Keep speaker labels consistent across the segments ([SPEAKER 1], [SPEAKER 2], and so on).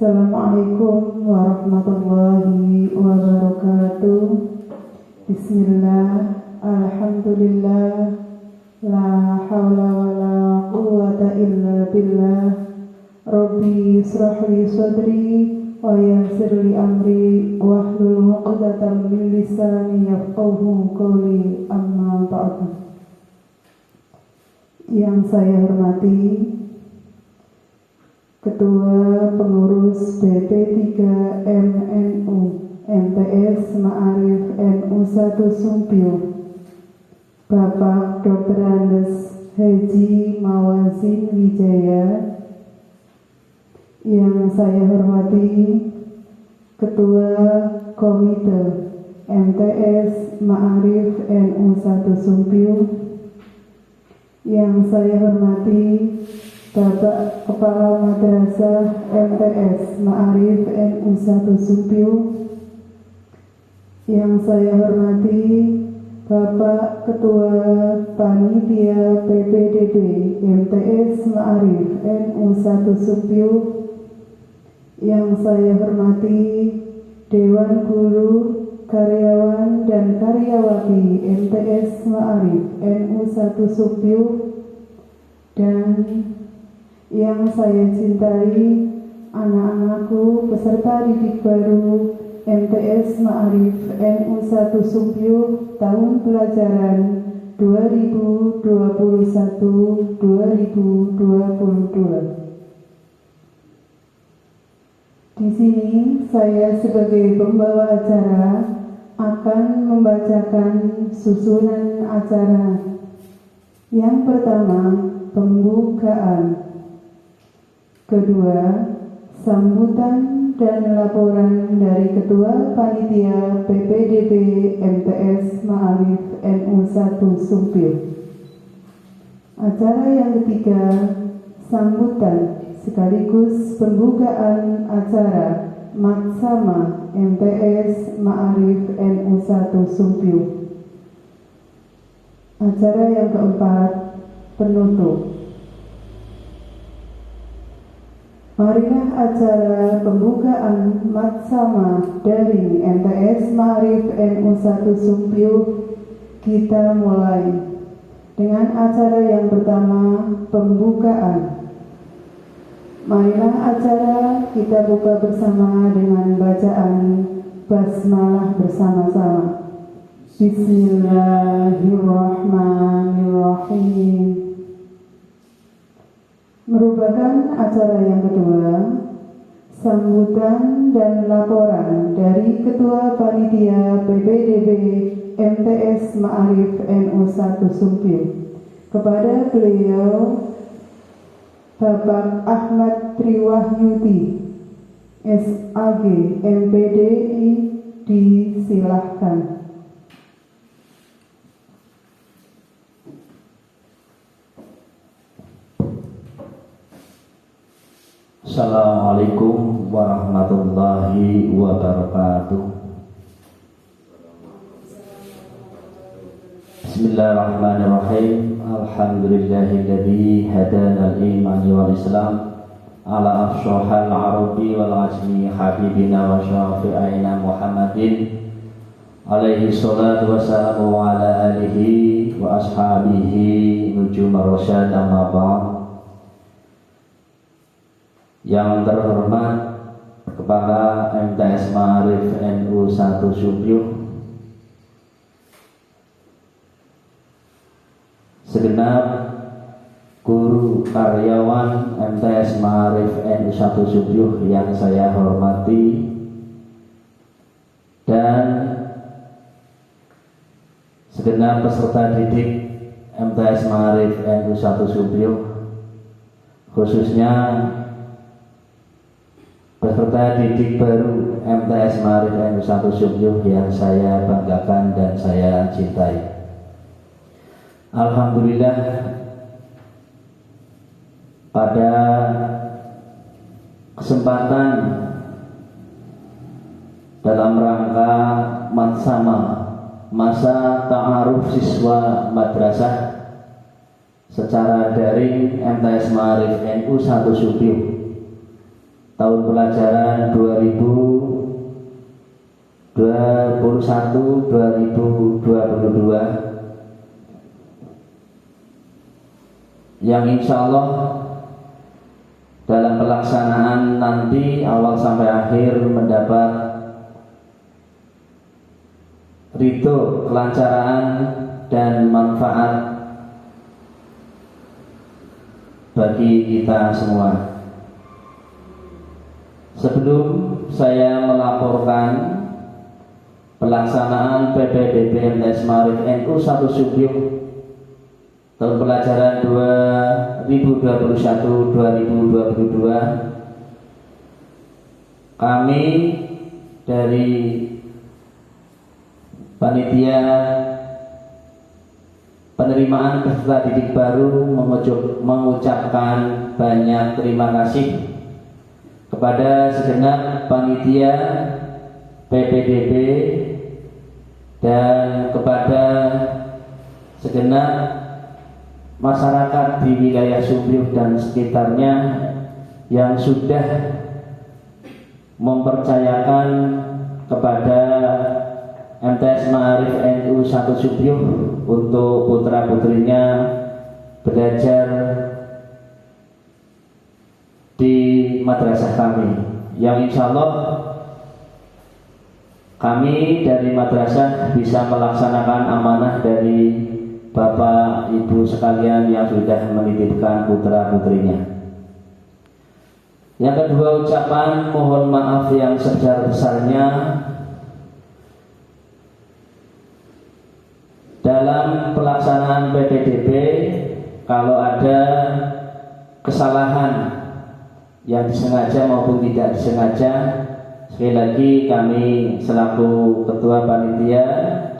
[SPEAKER 1] Assalamualaikum warahmatullahi wabarakatuh. Bismillah, alhamdulillah, la hawla wa la quwwata illa billah. Rabbi israh li sadri wa yassir li amri wahlul 'uqdatam min lisani yafqahu qawli, amma ba'du. Yang saya hormati Ketua Pengurus BP3 MNU MTS Ma'arif NU 1 Sumpio, Bapak Dr. Andes Haji Mawazin Wijaya. Yang saya hormati Ketua Komite MTS Ma'arif NU 1 Sumpio. Yang saya hormati Bapak Kepala Madrasah MTS Ma'arif NU 1 Sumpio. Yang saya hormati Bapak Ketua Panitia PPDB MTS Ma'arif NU 1 Sumpio. Yang saya hormati Dewan Guru, karyawan dan karyawati MTS Ma'arif NU 1 Sumpio. Dan yang saya cintai anak-anakku peserta didik baru MTS Ma'arif NU 1 Sumpio tahun pelajaran 2021-2022. Di sini saya sebagai pembawa acara akan membacakan susunan acara. Yang pertama, pembukaan. Kedua, sambutan dan laporan dari Ketua Panitia PPDB MTS Ma'arif NU 1 Sumpio. Acara yang ketiga, sambutan sekaligus pembukaan acara Matsama MTS Ma'arif NU 1 Sumpio. Acara yang keempat, penutup. Marilah acara pembukaan Matsama dari MTS Ma'arif NU 1 Sumpio kita mulai dengan acara yang pertama, pembukaan. Marilah acara kita buka bersama dengan bacaan basmalah bersama-sama. Bismillahirrahmanirrahim. Merupakan acara yang kedua, sambutan dan laporan dari Ketua Panitia PPDB MTS Ma'arif NU 1 Sumpio. Kepada beliau, Bapak Ahmad Triwahyudi, SAG MPDI, disilahkan.
[SPEAKER 2] Assalamualaikum warahmatullahi wabarakatuh. Bismillahirrahmanirrahim. Alhamdulillahilladzi hadana al-imani wal islam ala afshahal arabi wal ajmi habibina wa syafi'ina Muhammadin alaihi salatu wassalamu wa ala alihi wa ashabihi nujum rasyad, amma ba'd. Yang terhormat Kepala MTS Ma'arif NU 1 Sumpio, segenap guru karyawan MTS Ma'arif NU 1 Sumpio yang saya hormati, dan segenap peserta didik MTS Ma'arif NU 1 Sumpio, khususnya peserta didik baru MTS Ma'arif NU 1 Sumpio yang saya banggakan dan saya cintai. Alhamdulillah, pada kesempatan dalam rangka Matsama, masa ta'aruf siswa madrasah secara daring MTS Ma'arif NU 1 Sumpio tahun pelajaran 2021-2022 yang insya Allah dalam pelaksanaan nanti awal sampai akhir mendapat ridho, kelancaran dan manfaat bagi kita semua. Sebelum saya melaporkan pelaksanaan PPDB MTS Ma'arif NU 1 Subyuh tahun pelajaran 2021-2022, kami dari panitia penerimaan peserta didik baru mengucapkan banyak terima kasih kepada segenap panitia PPDB dan kepada segenap masyarakat di wilayah Subyuh dan sekitarnya yang sudah mempercayakan kepada MTS Ma'arif NU 1 Subyuh untuk putra-putrinya belajar di madrasah kami, yang insya Allah kami dari madrasah bisa melaksanakan amanah dari Bapak Ibu sekalian yang sudah menitipkan putra-putrinya. Yang kedua, ucapan mohon maaf yang sebesar-besarnya dalam pelaksanaan PPDB kalau ada kesalahan yang disengaja maupun tidak disengaja. Sekali lagi kami selaku ketua panitia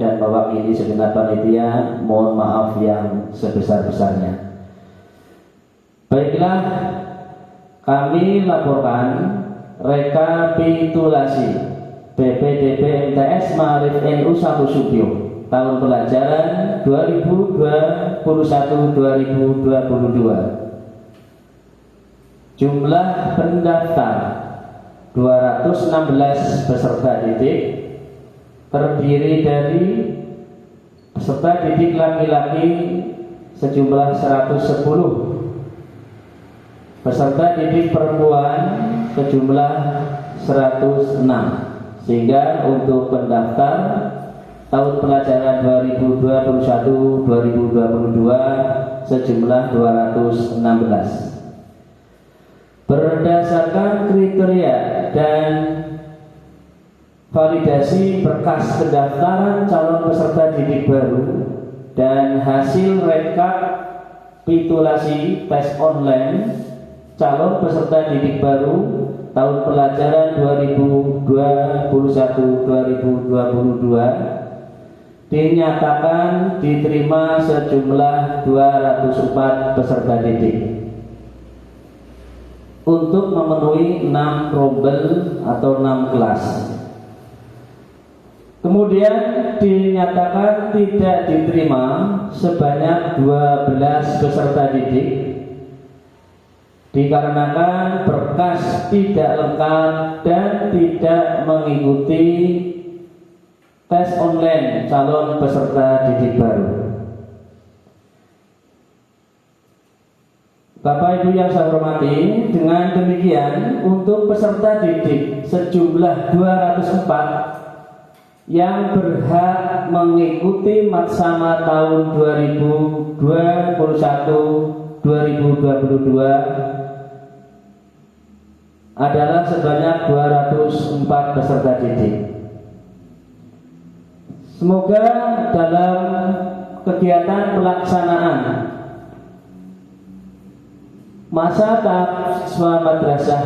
[SPEAKER 2] dan mewakili segenap panitia mohon maaf yang sebesar-besarnya. Baiklah, kami laporkan rekapitulasi PPDB MTS Ma'arif NU 1 Subyuh tahun pelajaran 2021-2022. Jumlah pendaftar 216 peserta didik, terdiri dari peserta didik laki-laki sejumlah 110, peserta didik perempuan sejumlah 106, sehingga untuk pendaftar tahun pelajaran 2021-2022 sejumlah 216. Berdasarkan kriteria dan validasi berkas pendaftaran calon peserta didik baru dan hasil rekapitulasi tes online calon peserta didik baru tahun pelajaran 2021-2022 dinyatakan diterima sejumlah 204 peserta didik untuk memenuhi 6 rombel atau 6 kelas. Kemudian dinyatakan tidak diterima sebanyak 12 peserta didik dikarenakan berkas tidak lengkap dan tidak mengikuti tes online calon peserta didik baru. Bapak Ibu yang saya hormati, dengan demikian untuk peserta didik sejumlah 204 yang berhak mengikuti matsama tahun 2021-2022 adalah sebanyak 204 peserta didik. Semoga dalam kegiatan pelaksanaan masa tahap siswa madrasah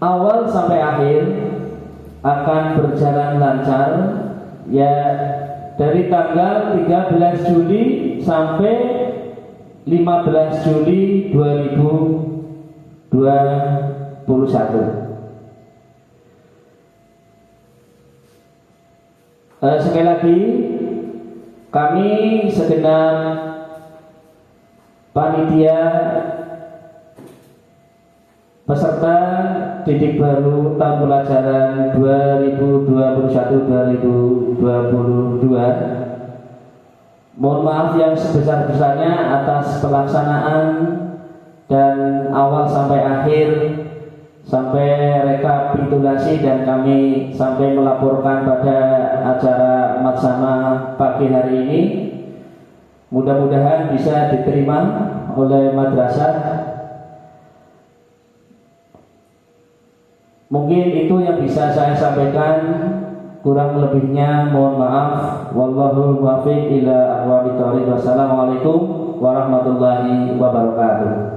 [SPEAKER 2] awal sampai akhir akan berjalan lancar, ya, dari tanggal 13 Juli sampai 15 Juli 2021. Sekali lagi kami segenap panitia peserta didik baru tahun pelajaran 2021-2022. Mohon maaf yang sebesar-besarnya atas pelaksanaan dan awal sampai akhir, sampai rekapitulasi dan kami sampai melaporkan pada acara Matsama pagi hari ini. Mudah-mudahan bisa diterima oleh madrasah. Mungkin itu yang bisa saya sampaikan, kurang lebihnya mohon maaf. Wallahul muwaffiq ila aqwamit thoriq. Wassalamualaikum warahmatullahi wabarakatuh.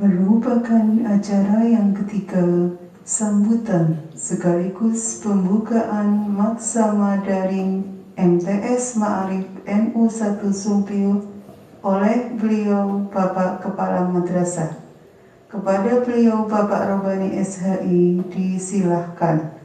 [SPEAKER 3] Merupakan acara yang ketiga sambutan sekaligus pembukaan Matsama Daring MTS Ma'arif NU 1 Sumpil oleh beliau Bapak Kepala Madrasah. Kepada beliau Bapak Robani SHI disilahkan.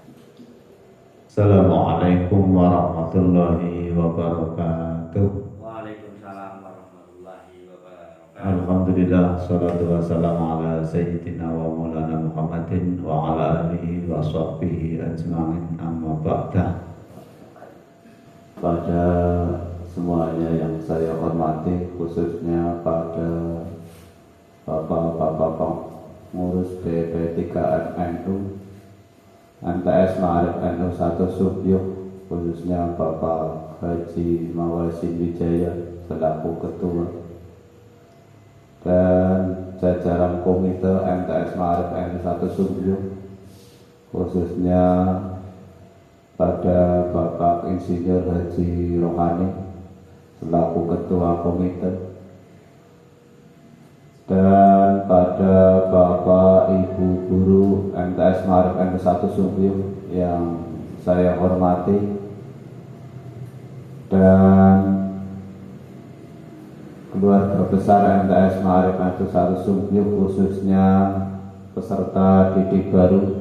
[SPEAKER 4] Assalamualaikum warahmatullahi wabarakatuh.
[SPEAKER 2] Waalaikumsalam warahmatullahi wabarakatuh.
[SPEAKER 4] Alhamdulillah, salatu wassalamu ala sayyidina wa maulana Muhammadin wa ala alihi wa sahbihi ajma'in, amma ba'da. Pada semuanya yang saya hormati, khususnya pada Bapak-bapak pengurus BP3MNU MTS Ma'arif NU 1 Subyuh, khususnya Bapak Haji Mawasin Wijaya selaku ketua, dan jajaran komite MTS Ma'arif NU 1 Subyuh, khususnya pada Bapak Insinyur Haji Rohani selaku ketua komite, dan pada Bapak Ibu Guru MTS Ma'arif NU 1 Subyuh yang saya hormati, dan keluarga besar MTS Ma'arif NU 1 Subyuh, khususnya peserta didik baru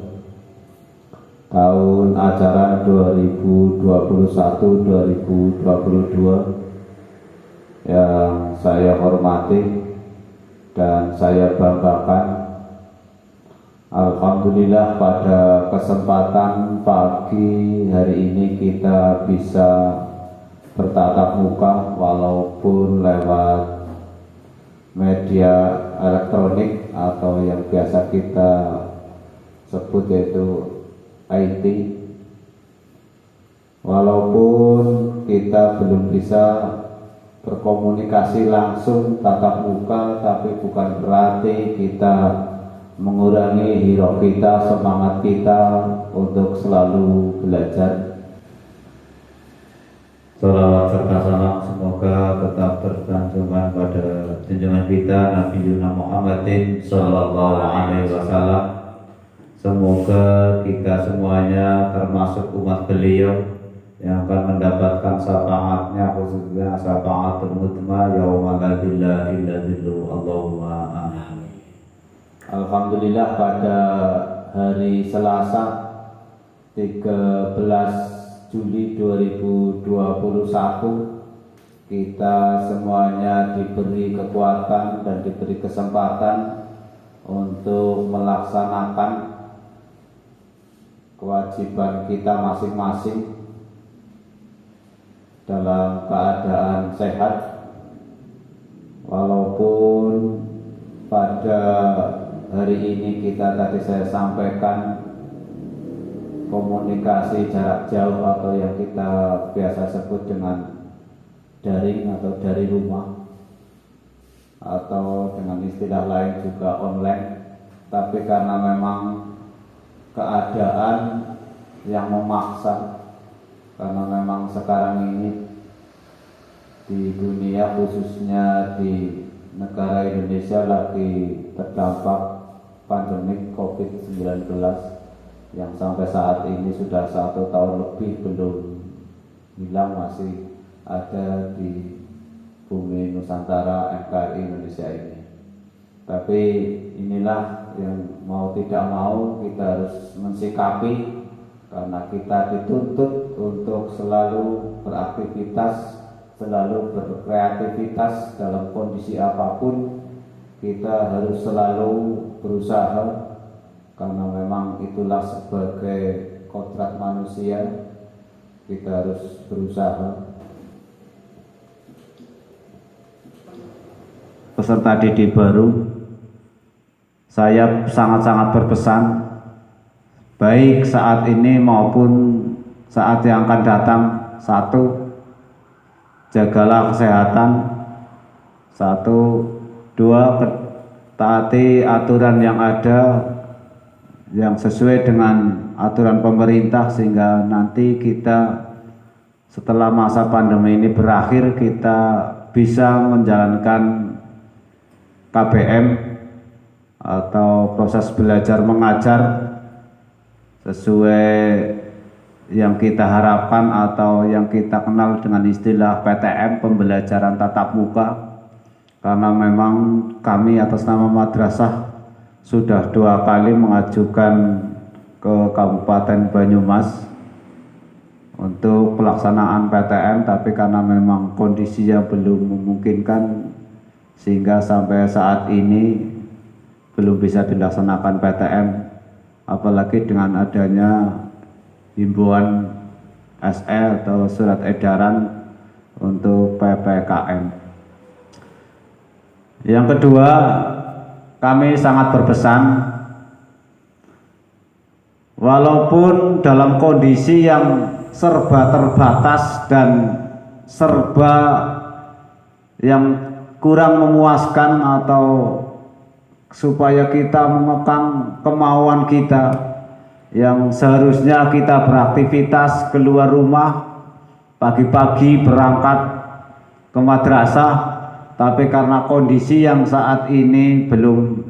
[SPEAKER 4] tahun ajaran 2021-2022 yang saya hormati dan saya banggakan. Alhamdulillah, pada kesempatan pagi hari ini kita bisa bertatap muka walaupun lewat media elektronik atau yang biasa kita sebut yaitu IT. Walaupun kita belum bisa berkomunikasi langsung tatap muka, tapi bukan berarti kita mengurangi hirauh kita, semangat kita untuk selalu belajar. Salawat serta salam semoga tetap bersanjungan pada junjungan kita Nabi Muhammadin Sallallahu Alaihi Wasallam. Semoga kita semuanya termasuk umat beliau yang akan mendapatkan syafaatnya, khususnya syafaatul mutma yauma la ilaha illa dzillu. Allahumma amin. Alhamdulillah, pada hari Selasa 13 Juli 2021 kita semuanya diberi kekuatan dan diberi kesempatan untuk melaksanakan kewajiban kita masing-masing dalam keadaan sehat. Walaupun pada hari ini kita tadi saya sampaikan komunikasi jarak jauh atau yang kita biasa sebut dengan daring atau dari rumah, atau dengan istilah lain juga online, tapi karena memang keadaan yang memaksa, karena memang sekarang ini di dunia, khususnya di negara Indonesia, lagi terdampak pandemi COVID-19 yang sampai saat ini sudah 1 tahun lebih belum hilang, masih ada di bumi Nusantara NKRI Indonesia ini. Tapi inilah yang mau tidak mau kita harus mensikapi, karena kita dituntut untuk selalu beraktivitas selalu berkreativitas dalam kondisi apapun. Kita harus selalu berusaha, karena memang itulah sebagai kodrat manusia, kita harus berusaha. Peserta didik baru, saya sangat-sangat berpesan, baik saat ini maupun saat yang akan datang. Satu, jagalah kesehatan. Satu, dua, taati aturan yang ada yang sesuai dengan aturan pemerintah, sehingga nanti kita setelah masa pandemi ini berakhir, kita bisa menjalankan KBM atau proses belajar mengajar sesuai yang kita harapkan atau yang kita kenal dengan istilah PTM, pembelajaran tatap muka. Karena memang kami atas nama madrasah sudah 2 kali mengajukan ke Kabupaten Banyumas untuk pelaksanaan PTM, tapi karena memang kondisinya belum memungkinkan, sehingga sampai saat ini belum bisa dilaksanakan PTM, apalagi dengan adanya himbauan SE atau surat edaran untuk PPKM. Yang kedua, kami sangat berpesan, walaupun dalam kondisi yang serba terbatas dan serba yang kurang memuaskan, atau supaya kita mengekang kemauan kita yang seharusnya kita beraktivitas keluar rumah pagi-pagi berangkat ke madrasah, tapi karena kondisi yang saat ini belum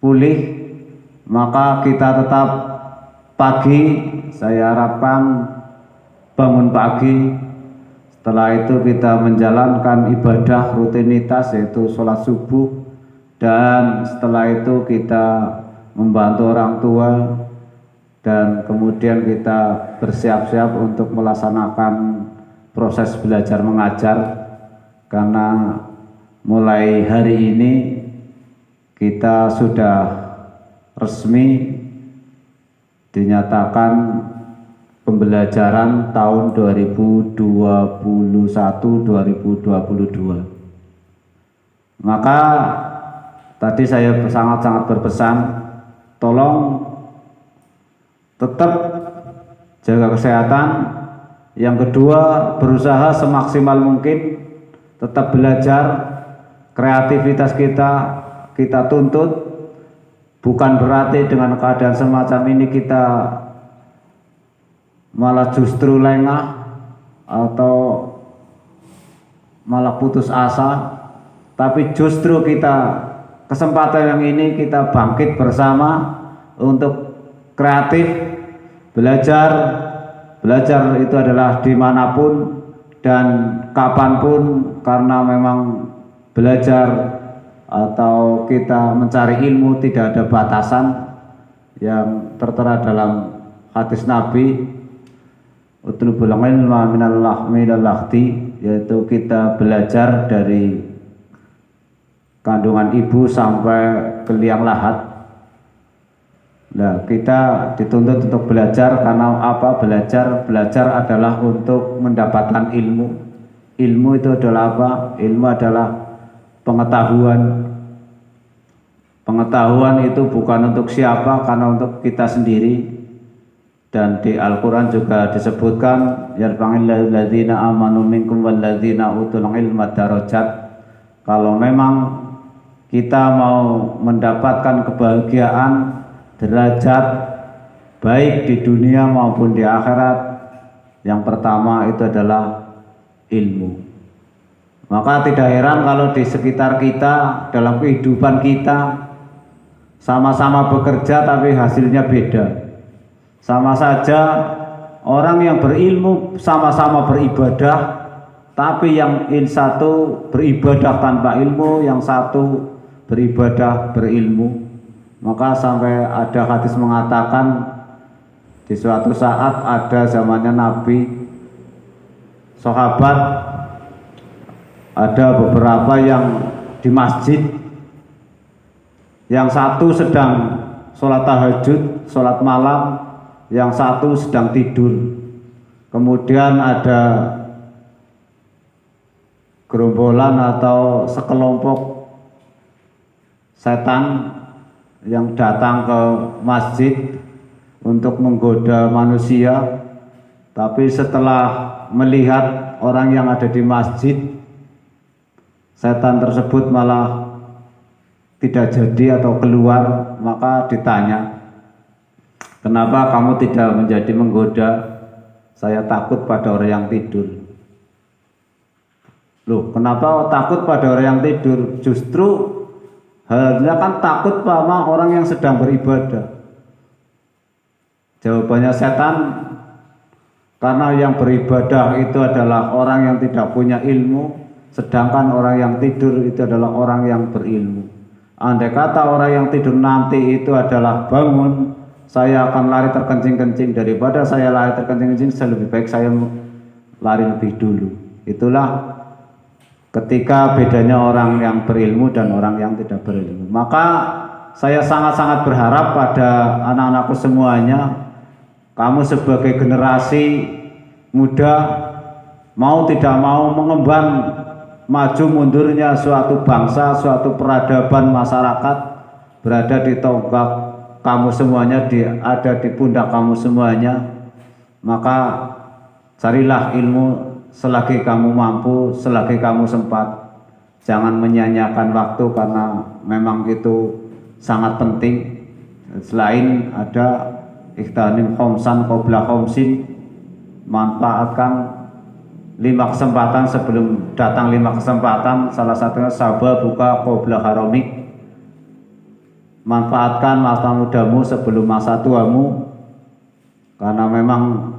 [SPEAKER 4] pulih, maka kita tetap pagi. Saya harapkan bangun pagi, setelah itu kita menjalankan ibadah rutinitas yaitu sholat subuh, dan setelah itu kita membantu orang tua, dan kemudian kita bersiap-siap untuk melaksanakan proses belajar mengajar. Karena mulai hari ini kita sudah resmi dinyatakan pembelajaran tahun 2021-2022. Maka tadi saya sangat-sangat berpesan, tolong tetap jaga kesehatan. Yang kedua, berusaha semaksimal mungkin tetap belajar, kreativitas kita tuntut. Bukan berarti dengan keadaan semacam ini kita malah justru lengah atau malah putus asa, tapi justru kita kesempatan yang ini kita bangkit bersama untuk kreatif, belajar itu adalah dimanapun dan kapanpun, karena memang belajar atau kita mencari ilmu tidak ada batasan, yang tertera dalam hadis Nabi, utlubul ilma minal lahti, yaitu kita belajar dari kandungan ibu sampai ke liang lahat. Nah, kita dituntut untuk belajar karena apa? Belajar adalah untuk mendapatkan ilmu. Ilmu itu adalah apa? Ilmu adalah pengetahuan. Pengetahuan itu bukan untuk siapa, karena untuk kita sendiri. Dan di Al-Quran juga disebutkan, yarfa'il ladzina amanu minkum walladzina utul ilma darajat. Kalau memang kita mau mendapatkan kebahagiaan, derajat baik di dunia maupun di akhirat, yang pertama itu adalah ilmu. Maka tidak heran kalau di sekitar kita, dalam kehidupan kita, sama-sama bekerja tapi hasilnya beda. Sama saja orang yang berilmu sama-sama beribadah, tapi yang satu beribadah tanpa ilmu, yang satu beribadah berilmu. Maka sampai ada hadis mengatakan di suatu saat ada zamannya Nabi sahabat ada beberapa yang di masjid, yang satu sedang sholat tahajud, sholat malam, yang satu sedang tidur. Kemudian ada gerombolan atau sekelompok setan yang datang ke masjid untuk menggoda manusia. Tapi setelah melihat orang yang ada di masjid, setan tersebut malah tidak jadi atau keluar. Maka ditanya, kenapa kamu tidak menjadi menggoda? Saya takut pada orang yang tidur. Loh, kenapa takut pada orang yang tidur? Justru halnya kan takut sama orang yang sedang beribadah. Jawabannya setan, karena yang beribadah itu adalah orang yang tidak punya ilmu, sedangkan orang yang tidur itu adalah orang yang berilmu. Andai kata orang yang tidur nanti itu adalah bangun, saya akan lari terkencing-kencing. Daripada saya lari terkencing-kencing, lebih baik saya lari lebih dulu. Itulah ketika bedanya orang yang berilmu dan orang yang tidak berilmu. Maka saya sangat-sangat berharap pada anak-anakku semuanya, kamu sebagai generasi muda, mau tidak mau mengemban maju mundurnya suatu bangsa, suatu peradaban masyarakat berada di tonggak kamu semuanya, ada di pundak kamu semuanya. Maka carilah ilmu selagi kamu mampu, selagi kamu sempat. Jangan menyia-nyiakan waktu, karena memang itu sangat penting. Selain ada ikhtanim khomsan qobla khomsin, manfaatkan 5 kesempatan sebelum datang 5 kesempatan. Salah satunya sabah buka qobla haramik, manfaatkan masa mudamu sebelum masa tuamu, karena memang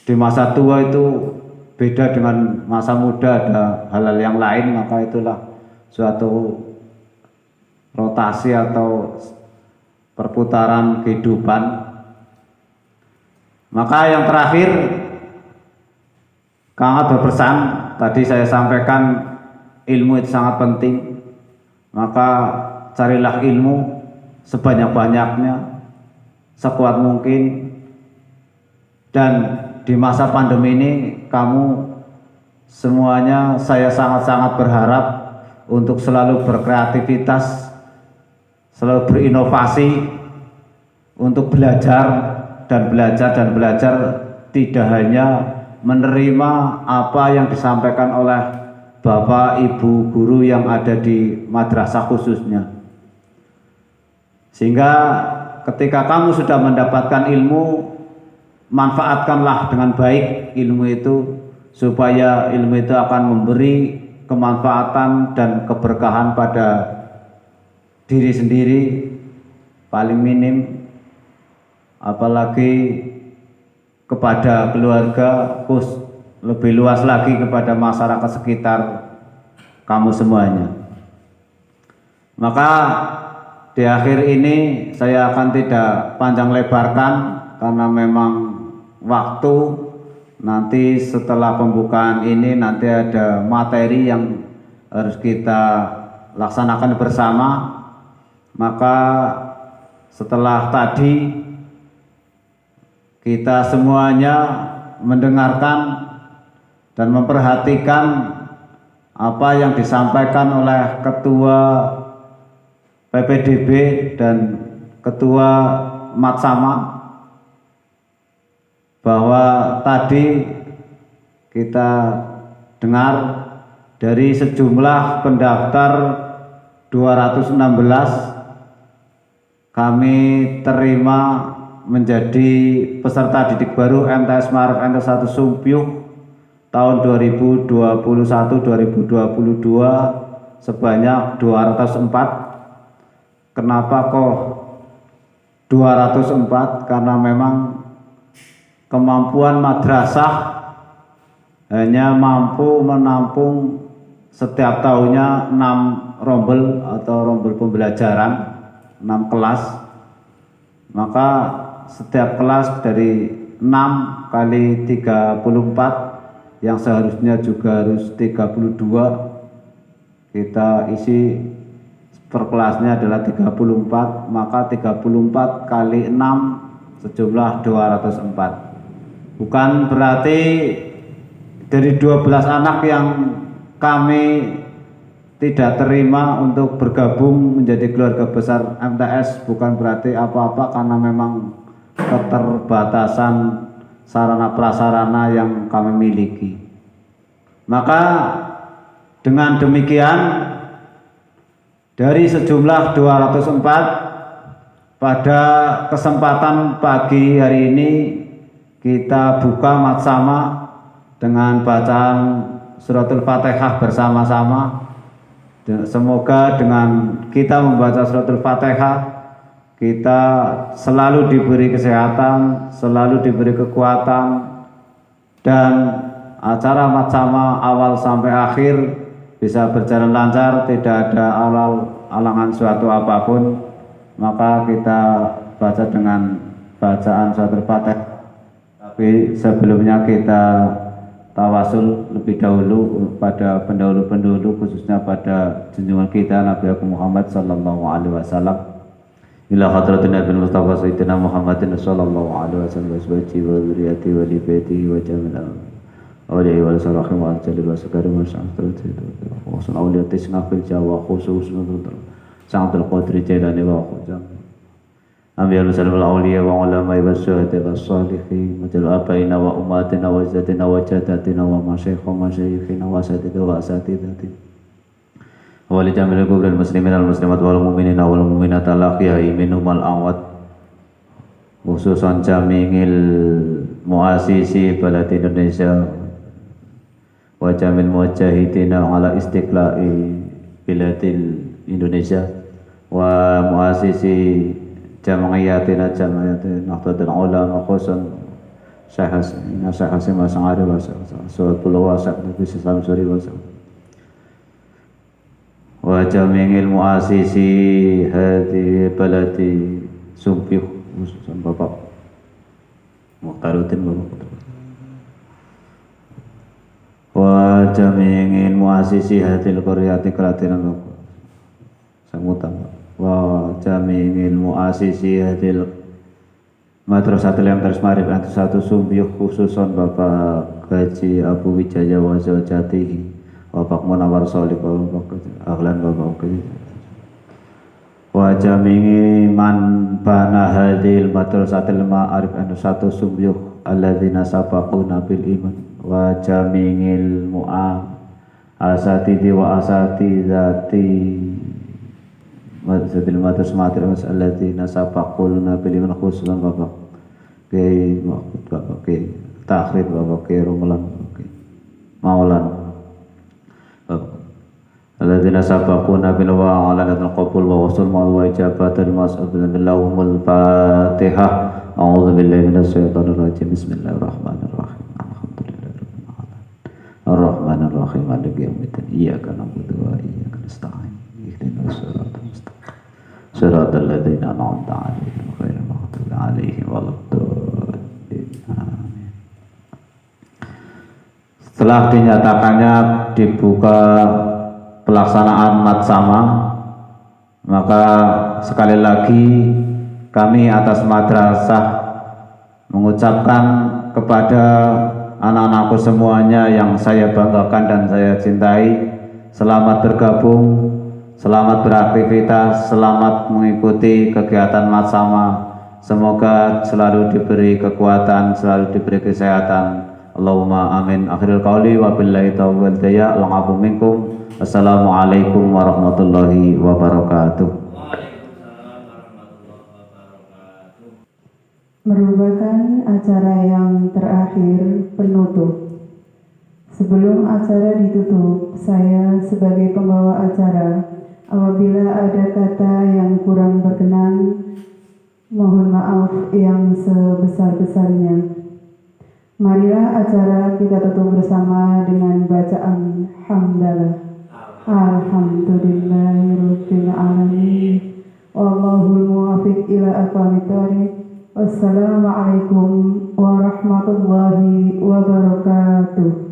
[SPEAKER 4] di masa tua itu beda dengan masa muda, ada hal-hal yang lain. Maka itulah suatu rotasi atau perputaran kehidupan. Maka yang terakhir, Kang Ahmad berpesan, tadi saya sampaikan ilmu itu sangat penting. Maka carilah ilmu sebanyak-banyaknya, sekuat mungkin. Dan di masa pandemi ini kamu semuanya, saya sangat-sangat berharap untuk selalu berkreativitas, selalu berinovasi, untuk belajar dan belajar dan belajar, tidak hanya menerima apa yang disampaikan oleh bapak ibu guru yang ada di madrasah khususnya. Sehingga ketika kamu sudah mendapatkan ilmu, manfaatkanlah dengan baik ilmu itu, supaya ilmu itu akan memberi kemanfaatan dan keberkahan pada diri sendiri paling minim, apalagi kepada keluarga, lebih luas lagi kepada masyarakat sekitar kamu semuanya. Maka di akhir ini saya akan tidak panjang lebarkan, karena memang waktu nanti setelah pembukaan ini nanti ada materi yang harus kita laksanakan bersama. Maka setelah tadi kita semuanya mendengarkan dan memperhatikan apa yang disampaikan oleh Ketua PPDB dan Ketua Matsama, bahwa tadi kita dengar dari sejumlah pendaftar 216 kami terima menjadi peserta didik baru MTS Ma'arif NT1 Sumpyuh tahun 2021-2022 sebanyak 204. Kenapa kok 204? Karena memang kemampuan madrasah hanya mampu menampung setiap tahunnya 6 rombel atau rombel pembelajaran, 6 kelas. Maka setiap kelas dari 6 kali 34 yang seharusnya juga harus 32, kita isi per kelasnya adalah 34, maka 34 kali 6 sejumlah 204. Bukan berarti dari 12 anak yang kami tidak terima untuk bergabung menjadi keluarga besar MTS, bukan berarti apa-apa, karena memang keterbatasan sarana prasarana yang kami miliki. Maka dengan demikian dari sejumlah 204 pada kesempatan pagi hari ini kita buka matsama dengan bacaan suratul Fatihah bersama-sama. Semoga dengan kita membaca suratul Fatihah kita selalu diberi kesehatan, selalu diberi kekuatan, dan acara matsama awal sampai akhir bisa berjalan lancar, tidak ada alangan suatu apapun. Maka kita baca dengan bacaan suratul Fatihah. Tapi sebelumnya kita tawasul lebih dahulu pada pendahulu-pendahulu, khususnya pada junjungan kita Nabi Muhammad sallallahu alaihi wasallam. Ila hadratin Nabi Mustafa Sayyidina Muhammadin sallallahu alaihi wasallam wa ashabihi wa dzurriyyatihi wa li baitihi wa jami'il awliya'i wal salihin wa al-jalil wa sakarim wa sa'atul wa sunawliyatis ngafil jawa khusus sa'atul qadri jailani wa khujam ambil salam al-awliya wa ulama'i wa syuhada wa salihin wa jal abaina wa umatina wa izzatina wa jadatina wa masyayikhina wa asatidina wa asatidatina wali jamil kubril muslimin al muslimat wal mu'minina wal mu'minat al ahya'i minhum al amwat, khususan jamil muasisi balad Indonesia wa jamil mujahidina ala istiqla'i biladil Indonesia wa muasisi jam'iyatina Nahdlatul Ulama khususan Syekh Hasim As'ari wa Suratul Wasa Nabi Sallam Suri Wasa wa jami'il muasisi hadhihi baladi Sumpih, khususan Bapak Mukhtaruddin Bapak wa jami'il muasisi hadhil qaryati Kelatinan Samutan wa jami'il muasisi hadhil Madrasatul Imtaris Marif Satu Sumpih, khususan Bapak Gaji Abu Wijaya wa Zawjatihi Bapak Munawar Solik, Bapak Ahlan, Bapak wa jami'i man bana hadhil madrasatil ma'arif Satu Sumpih alladzina sabaquna bil iman wa jami'il asatidi wa asatidati madrasatil madrasatil alladzina sabaquna bil iman, khususan Bapak Kiai Mahmud, Bapak Kiai Takhir, Bapak Kiai Rumulan, Maulana alladzina sabaquna bil wa'alatul qabul wa wasul wa ijabatul mas'ul billahumul Fatihah. A'udzu billahi minasy syaithanir rajim. Bismillahirrahmanirrahim. Alhamdulillahirabbil alamin. Arrahmanir rahim. Maliki yaumiddin. Iyyaka na'budu wa iyyaka nasta'in. Ihdinas siratal mustaqim. Siratal ladzina an'amta 'alaihim ghairil maghdubi 'alaihim waladdallin. Amin. Setelah dinyatakannya dibuka pelaksanaan matsama, maka sekali lagi kami atas madrasah mengucapkan kepada anak-anakku semuanya yang saya banggakan dan saya cintai, selamat bergabung, selamat beraktivitas, selamat mengikuti kegiatan matsama. Semoga selalu diberi kekuatan, selalu diberi kesehatan. Allahumma amin. Akhirul qauli wa billahi taufiq wal hidayah. Allahu minkum. Assalamualaikum warahmatullahi wabarakatuh.
[SPEAKER 1] Merupakan acara yang terakhir penutup. Sebelum acara ditutup, saya sebagai pembawa acara, apabila ada kata yang kurang berkenan, mohon maaf yang sebesar-besarnya. Marilah acara kita tutup bersama dengan bacaan hamdalah. Alhamdulillahirabbil alamin. Wallahul muwaffiq ila aqwamit thoriq. Wassalamualaikum warahmatullahi wabarakatuh.